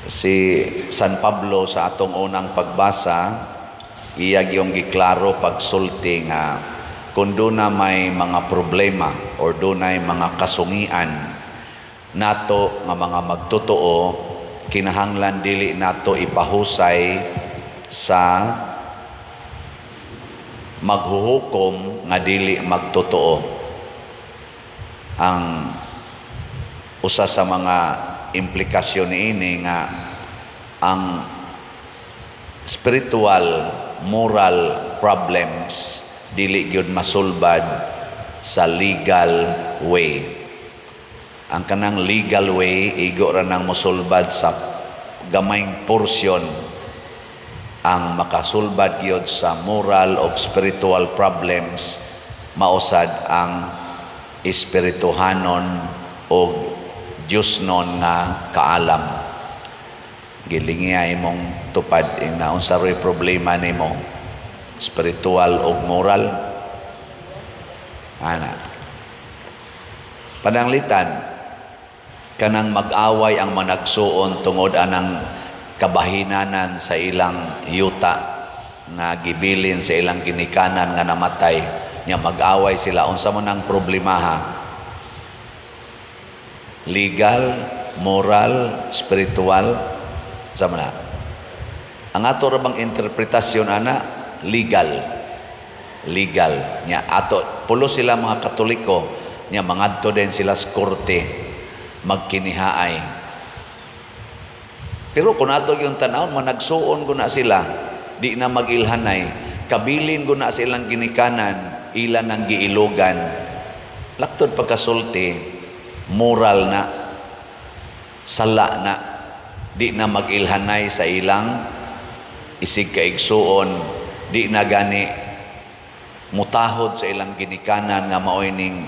Si San Pablo sa atong unang pagbasa, iya yung giklaro pagsulti nga kung doon na may mga problema or doon na mga kasungian nato nga mga magtotoo, kinahanglan dili nato ipahusay sa maghuhukom nga dili magtotoo. Ang usa sa mga implikasyon niini nga ang spiritual, moral problems dili gyud masulbad sa legal way. Ang kanang legal way igo ra nang mosulbad sa gamayng porsyon. Ang makasulbad gyud sa moral o spiritual problems mausad ang espirituhanon o Diyos non nga kaalam. Gilingi imong tupad na unsa roy problema nimo, spiritual o moral. Ana. Pananglitan kanang mag-away ang managsuon tungod anang kabahinanan sa ilang yuta nga gibilin sa ilang ginikanan nga namatay, nya mag-away sila. Unsa man ang problema ha? Legal, moral, spiritual, sama na. Ang ato ra bang interpretasyon ana legal. Legal nya ato pulo sila mga Katoliko nya mangadto din sila sa korte magkinihaay. Pero kung ato yung tanaw managsuon guna sila, di na magilhanay, kabilin guna silang ginikanan, ilan ang giilogan. Laktod pagkasulti, moral na, sala na, di na mag-ilhanay sa ilang isig kaigsuon, di na gani mutahod sa ilang ginikanan nga maoy ning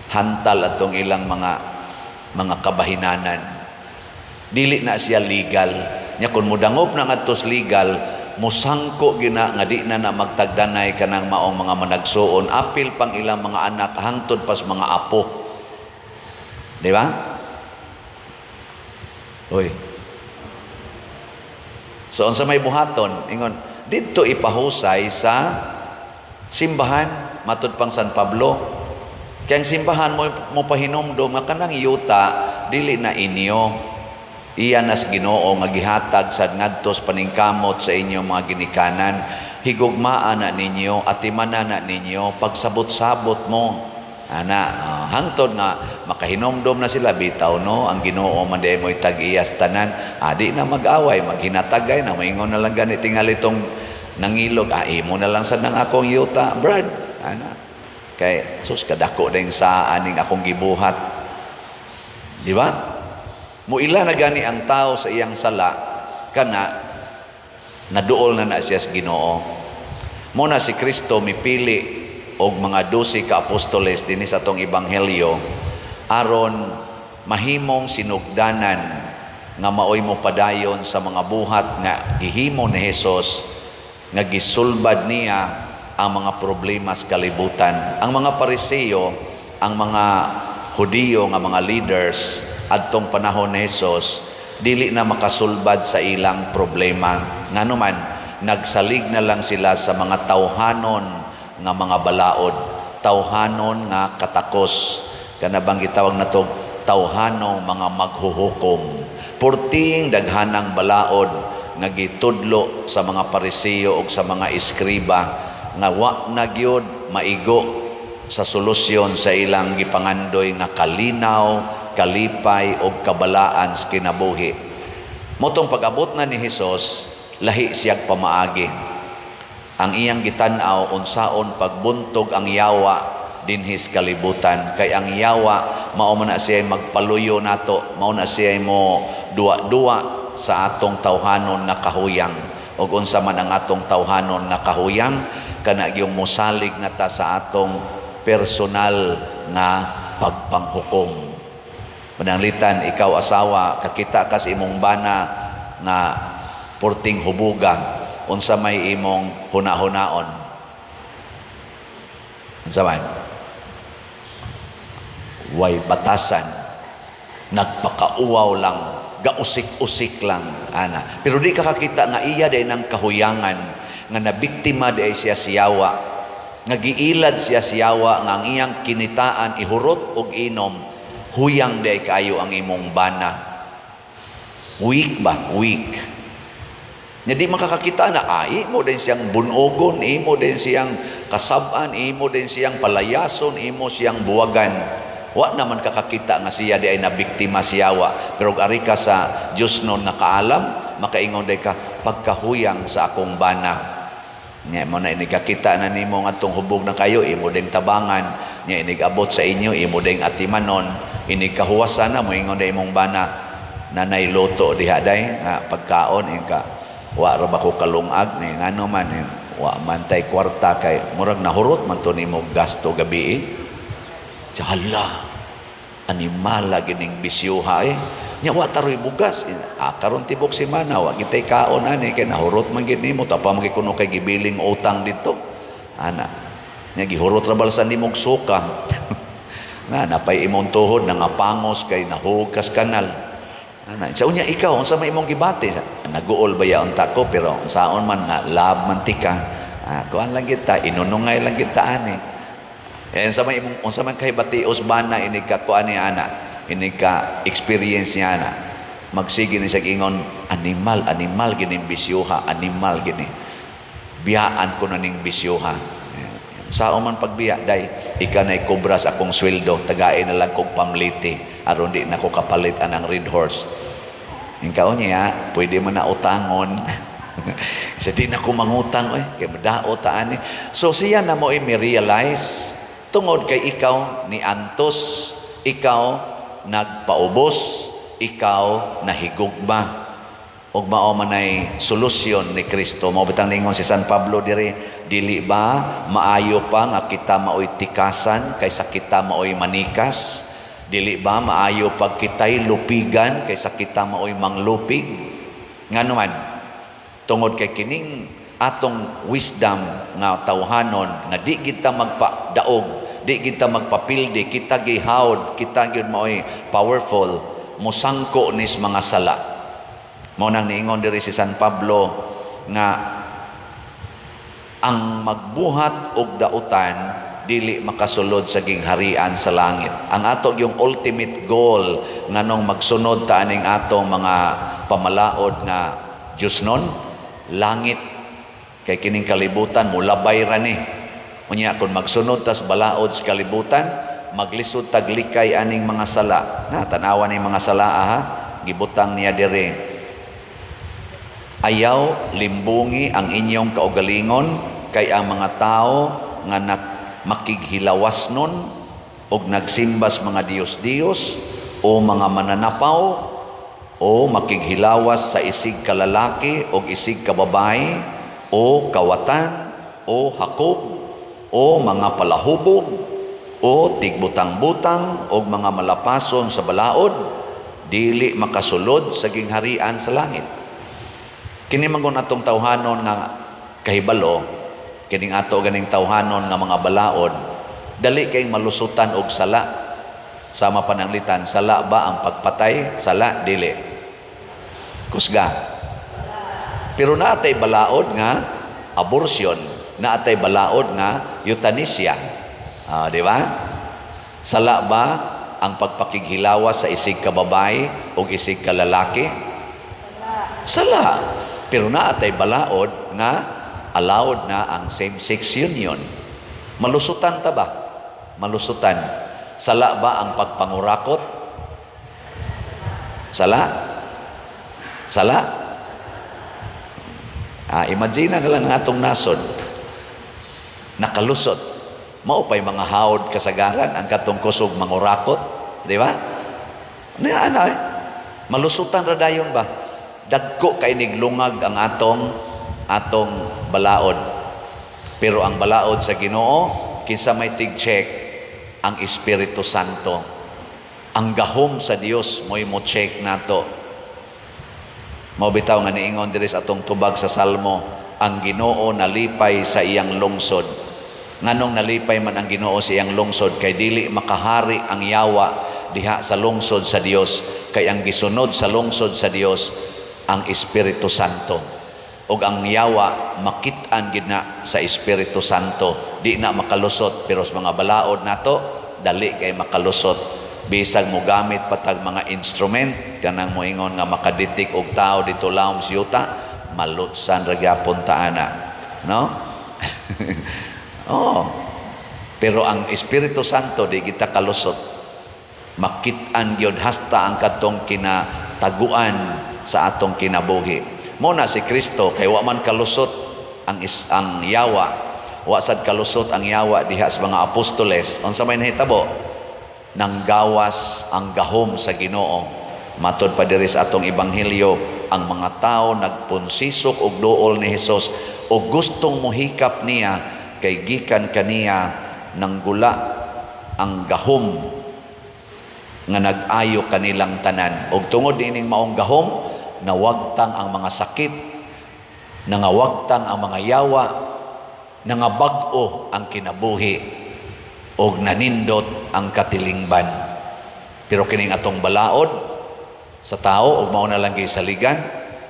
hantal atong ilang mga kabahinanan. Dili na siya legal. Nya kun mudangop na ngadtos legal, musangko gina nga di na magtagdanay kanang maong mga managsuon, apil pang ilang mga anak hangtod pas mga apo. Di ba? Uy. So, unsa may buhaton, ingon, dito ipahusay sa simbahan, matud pang San Pablo. Kaya ang simbahan mo pahinomdom, nga kanang yuta, dili na inyo. Iyan as Ginoo nga gihatag sad ngadtos paningkamot sa inyong mga ginikanan. Higugmaan na ninyo, atimanan na ninyo, pagsabot-sabot mo. Hangtod nga makahinomdom na sila bitaw no ang Ginoo man di mo tag-iyas tanan, di na mag-away, maghinatagay na maingon na lang gani tingali tong nangilog, imo na lang sad nang akong yuta brad kay sus kadako ding sa aning akong gibuhat, di ba? Muila na gani ang tao sa iyang sala kana naduol na siya sa Ginoo. Muna si Kristo mipili og mga 12 ka apostoles dinhi sa atong ebanghelyo aron mahimong sinugdanan nga maoy mo padayon sa mga buhat nga gihimo ni Hesus nga gisulbad niya ang mga problema sa kalibutan. Ang mga Pariseo, ang mga Hudiyo nga mga leaders adtong panahon ni Hesus dili na makasulbad sa ilang problema. Nganuman nagsalig na lang sila sa mga tawhanon nga mga balaod, tawhanon nga katakos, kana bang gitawag nato tawhanong mga maghuhukom. Purting daghanang balaod nga gitudlo sa mga Pariseo ug sa mga eskriba nga wa na gyud maigo sa solusyon sa ilang gipangandoy nga kalinaw, kalipay ug kabalaan sa kinabuhi. Motong pag-abot na ni Hesus, lahi siyag pamaagi. Ang iyang gitan-aw unsaon pagbuntog ang yawa dinhis kalibutan, kay ang yawa mao man na siya magpaluyo nato, mao na siya mo duwa-duwa sa atong tawhanon nga kahuyang. Ug unsa man ang atong tawhanon nga kahuyang, kana gyung mosalig nata sa atong personal nga pagpanghukom. Pananglitan, ikaw asawa, kakita ka sa imong bana nga purting hubuga, unsa may imong huna-hunaon? Unsa man? Way batasan, nagpakauwaw lang gausik-usik lang ana. Pero di ka kakita nga iya day ng kahuyangan nga nabiktima day siya siyawa, nga giilad siya siyawa nga ang iyang kinitaan ihurot og inom, huyang day kaayo ang imong bana. Weak ba? Weak. Nga di makakakita na, imo din siyang bunogon, imo din siyang kasaban, imo din siyang palayason, imo siyang buwagan. Wa naman kakakita nga siya di ay nabiktima siyawa. Pero ari ka sa Diyos nun nakaalam, makaingon day ka, pagkahuyang sa akong bana. Nga mo na inikakita na nimo nga itong hubog na kayo, imo ding tabangan, nga inigabot sa inyo, imo ding atimanon, inikahuwasan na mo, ingon day imong bana, nanay loto diha day, nga pagkaon, ka wa ra ba ko kalungag ni ngano man wa man tay kwarta kay murag nahurot man to nimo gasto gabi. Hala, animala gining bisyuha nya wa taroy bugas karon tibok semana wa kitay kaon ani kay nahurot man gid nimo tapa magikuno kay gibiling utang dito ana nya gihurot ra balsa nimo suka na napay imong tuhod nangapangos kay nahugas kanal. Sa unya ikaw, unsa may imong gibati? Naguol ba yaon ta ko, pero saon man nga lab mantika. Kuan lang kita, inunungay lang kita ani. Unsa may imong unsa man kay batios bana ini ka kuan ni ana, ini ka experience niya ana. Magsige ni sa ingon animal gining bisyuha, animal gini. Biyaan ko na ning bisyuha. Sao man pagbiya day ika nay kobra sa akong sweldo tagain na lang kog pamliti aron di nako kapalit anang red horse ingkaw niya pwede man na utangon sa di na ko mangutang kay madaot ani. So siya na mo realize tungod kay ikaw ni antos, ikaw nagpaubos, ikaw nahigugma og mao man ay solusyon ni Kristo. Mao bitang ningon si San Pablo diri, dili ba maayo pa nga kita maoy tikasan kaysa kita maoy manikas? Dili ba maayo pag kitay lupigan kaysa kita maoy manglupig? Ngano man tungod kay kining atong wisdom nga tawhanon nga di kita magpadaog, di kita magpapildi, kita gihawd, kita gyud maoy powerful, musangko nis mga sala. Mao nang niingon diri si San Pablo nga ang magbuhat og dautan dili makasulod sa gingharian sa langit. Ang ato yung ultimate goal nganong magsunod ta aning atong mga pamalaod nga Dios non langit. Kay kining kalibutan mulabay ra ni. Unya kun magsunod tas balaod sa kalibutan, maglisod taglikay aning mga sala. Na tanawan ning mga sala gibutang niya diri. Ayaw limbungi ang inyong kaugalingon kay ang mga tao nga makighilawas nun o nagsimbas mga Diyos-Diyos o mga mananapaw o makighilawas sa isig kalalaki o isig kababae o kawatan o hakob o mga palahubog o tigbutang-butang o mga malapason sa balaod, dili makasulod sa gingharian sa langit. Kini man atong tawhanon nga kahibalo, kining ato ganing tawhanon nga mga balaod, dali kay malusutan og sala. Sama pananglitan, sala ba ang pagpatay? Sala, dili. Kusga. Pero naatay balaod nga abortion, naatay balaod nga euthanasia. Di ba? Sala ba ang pagpakighilawas sa isig kababae o isig kalalaki? Sala. Pero naatay balaod nga allowed na ang same-sex union. Malusutan ta ba? Malusutan. Sala ba ang pagpangurakot? Sala? Sala? Imagine na lang atong nasod. Nakalusot. Maupay mga haod kasagaran ang katong kusog mangurakot. Di ba? Malusutan ra dayon ba? Dagko kay niglungag ang atong balaod. Pero ang balaod sa Ginoo kinsa may tig-check ang Espiritu Santo. Ang gahom sa Dios mo'y mo check nato. Mao bitaw nga niingon diri sa atong tubag sa Salmo, ang Ginoo nalipay sa iyang lungsod. Nganong nalipay man ang Ginoo sa iyang lungsod kay dili makahari ang yawa diha sa lungsod sa Dios. kay ang gisunod sa lungsod sa Dios ang Espiritu Santo. Og ang yawa makit-an gid na sa Espiritu Santo, di na makalusot, pero sa mga balaod nato dali kay makalusot. Bisag mo gamit patag mga instrument kanang moingon nga makaditik og tao dito lawom sa yuta, malutsan ra gyapon ta ana, no? Oh. Pero ang Espiritu Santo di kita kalusot. Makit-an gyud hasta ang katong kinataguan sa atong kinabuhi. Mo na si Kristo kay wa man kalusot ang yawa, wa sad kalusot ang yawa diha sa mga apostoles. Unsa may nahitabo? Nanggawas ang gahom sa Ginoo. Matod pa diri sa atong ebanghelyo, ang mga tao nagpunsisok og duol ni Hesus o gustong mohikap niya kay gikan kaniya nang gula ang gahom nga nag-ayo kanilang tanan. Og tungod ining maong gahom, nawagtang ang mga sakit, nangawagtang ang mga yawa, nangabag-o ang kinabuhi, og nanindot ang katilingban. Pero kining atong balaod sa tao, og mao na lang gisaligan,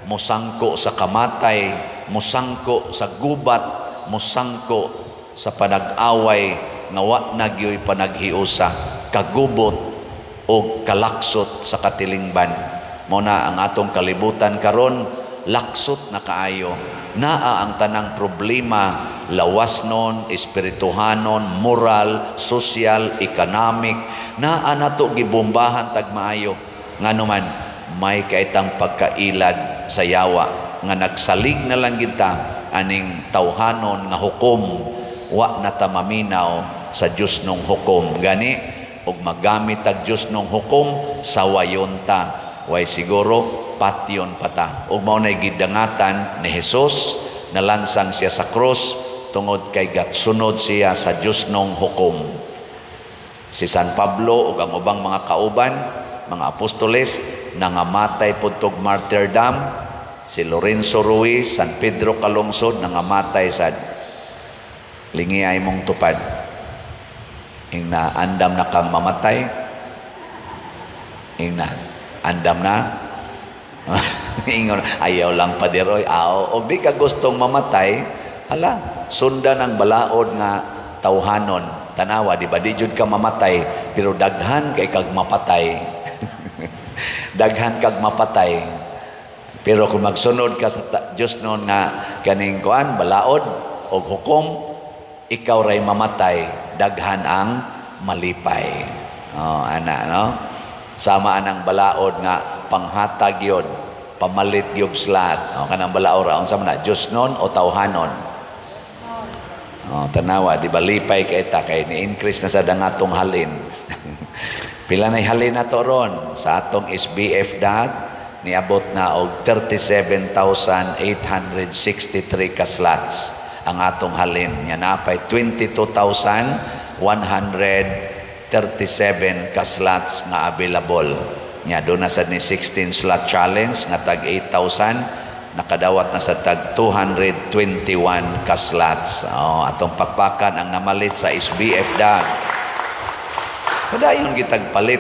musangko sa kamatay, musangko sa gubat, musangko sa panag-away nga wa na gyoy panaghiusa, kagubot o kalaksot sa katilingban. Mao na ang atong kalibutan karon, laksot na kaayo. Naa ang tanang problema, lawasnon, espirituhanon, moral, social, economic, naa nato gibombahan tag maayo. Nganuman may kaitang pagkailad sa yawa nga nagsalig na lang kita aning tawhanon nga hukom, wa na ta maminaw sa Dios nung hukom. Gani og magamit tag Dios nung hukom sa wayon ta, way siguro patyon pata. Ug mao nay gidangatan ni Hesus, nalansang siya sa krus tungod kay gatsunod siya sa Dios nung hukom. Si San Pablo ug ang ubang mga kauban, mga apostoles, nangamatay pudtog martyrdom. Si Lorenzo Ruiz, San Pedro Calungsod, nangamatay sad. Lingi ay mong tupad. Ing na andam na kang mamatay. Ing na andam na ingon, ayaw lang padiroy, og di ka gustong mamatay, hala, sundan ang balaod nga tawhanon. Tanawa, di ba, di jud ka mamatay, pero daghan kay kag mapatay. Daghan kag mapatay. Pero kung magsunod ka sa Diyos noon nga kaning kuan, balaod o hukom, ikaw ray mamatay, daghan ang malipay. Oh, ana, no? Sama anang balaod nga panghatag yun, pamalit yung slat. O, kanang balaod ra, unsa man na, Diyos nun o tawhanon? O, tanawa, di ba lipay kaita, kay ni-increase na sa dangatong halin. Pila na halin na to ron, sa atong SBF dag, niabot na og 37,863 ka slots ang atong halin. Yan napay 22,137 ka slots nga available. Nya doon na sa ni 16 slot challenge nga tag 8,000, nakadawat na sa tag 221 ka slots. Atong pakpakan ang namalit sa SBF dag. Padayon gitag palit.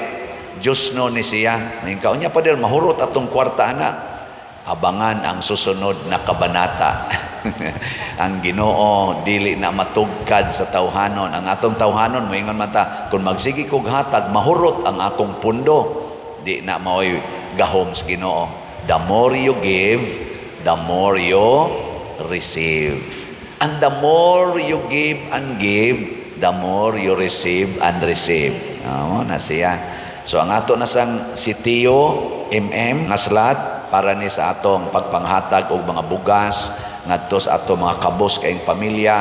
Diyos no ni siya. Ningkaw niya pa din mahurot atong kwarta na. Abangan ang susunod na kabanata. Ang Ginoo dili na matugkad sa tawhanon. Ang atong tawhanon moingon man ta, kung magsigi kog hatag mahurot ang akong pundo. Di na maoy gahom sa Ginoo. The more you give, the more you receive. And the more you give and give, the more you receive and receive. Na siya. So ang ato na sang sitiyo, nga slot, para ni sa atong pagpanghatag og mga bugas, ngadto sa atong mga kabos kayong pamilya,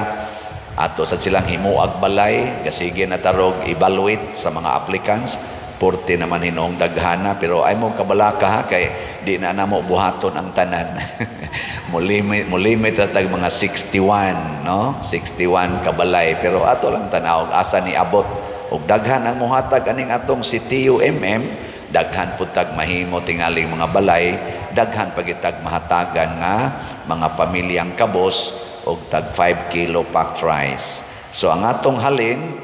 ato sa silang himuag balay, kasige na tarog evaluate sa mga applicants. 40 naman hinoong daghana, pero ay mo kabalaka ha, kay di na namo buhaton ang tanan. mulimit tag mga 61, no? 61 kabalay, pero ato lang tanaw asa ni abot og daghan ang muhatag aning atong sitiyo daghan pud tag mahimo tingaling mga balay, daghan pagitag mahatagan nga mga pamilyang kabos og tag 5 kilo packed rice. So ang atong halin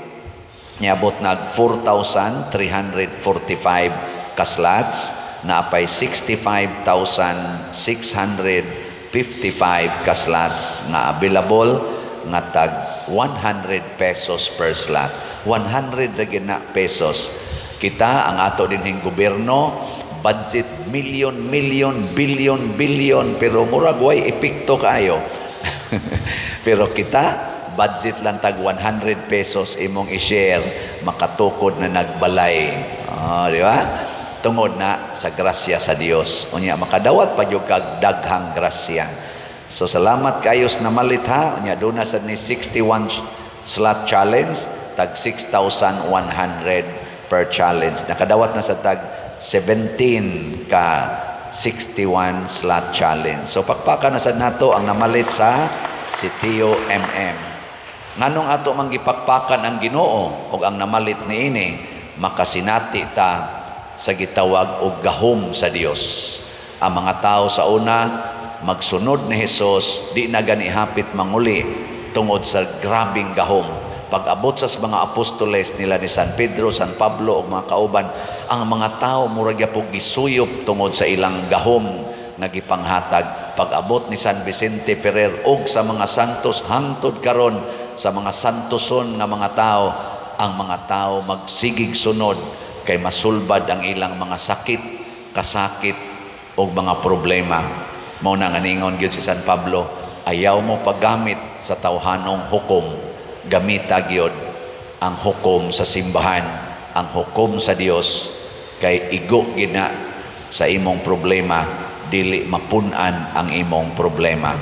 niabot nag 4,345 ka slots. na apay 65,655 ka slots nga available nga tag 100 pesos per slot. 100 ra gyud na pesos. Kita ang ato dinhing gobyerno budget million, billion, pero murag way epekto kayo. Pero kita budget lang tag 100 pesos imong i-share, makatukod na nagbalay. Di ba? Tungod na sa grasya sa Dios. Unya makadawat pa jud kag daghang grasya. So salamat kayo sa namalit ha. Unya doon na sa ni 61 slot challenge, tag 6,100 per challenge. Nakadawat na sa tag 17 ka 61 slot challenge. So pakpakan na sad nato ang namalit sa Sitio MM. Nganong ato manggipakpakan ang Ginoo o ang namalit niini, makasinati ta sa gitawag og gahom sa Dios. Ang mga tao sa una magsunod ni Hesus, di na gani hapit manguli tungod sa grabing gahom. Pag-abot sa mga apostoles nila ni San Pedro, San Pablo ug mga kauban, ang mga tao murag gyapon gisuyop tungod sa ilang gahom nga gipanghatag. Pag-abot ni San Vicente Ferrer ug sa mga santos hangtod karon sa mga santoson nga mga tao, ang mga tao magsigig sunod kay masulbad ang ilang mga sakit, kasakit o mga problema. Mao na nga ningon gyud si San Pablo, ayaw mo paggamit sa tawhanong hukom, gamita gyud ang hukom sa simbahan, ang hukom sa Dios, kay igo gina sa imong problema, dili mapun-an ang imong problema.